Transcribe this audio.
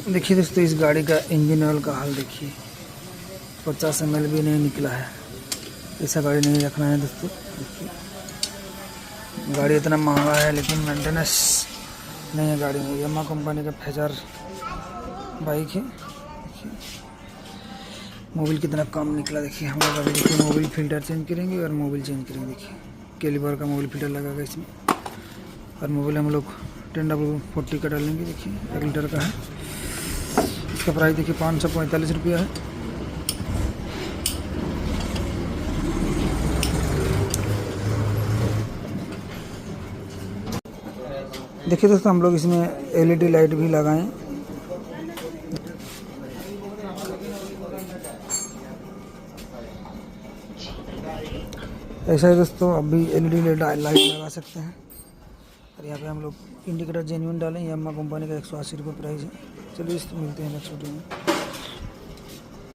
देखिए दोस्तों, इस गाड़ी का इंजन ऑयल का हाल देखिए, 50 ml भी नहीं निकला है। ऐसा गाड़ी नहीं रखना है दोस्तों। देखिए गाड़ी इतना महंगा है लेकिन मेंटेनेंस नहीं है गाड़ी में। यामाहा कंपनी का फेजर बाइक है। देखिए मोबिल कितना कम निकला। देखिए हम लोग अभी देखिए मोबिल फिल्टर चेंज करेंगे और मोबिल चेंज करेंगे। देखिए कैलिबर का मोबिल फिल्टर लगेगा इसमें, और मोबिल हम लोग 1040 का डालेंगे। देखिए 1 लीटर का है। इसका प्राइस देखिए 545 रुपया है। देखिए दोस्तों, हम लोग इसमें LED लाइट भी लगाएं। ऐसा है दोस्तों, अब भी LED लाइट लगा सकते हैं। और यहाँ पे हम लोग इंडिकेटर जेन्युइन डालें। यामाहा कंपनी का 180 रुपये प्राइस है। चलिए मिलते हैं नेक्स्ट वीडियो में।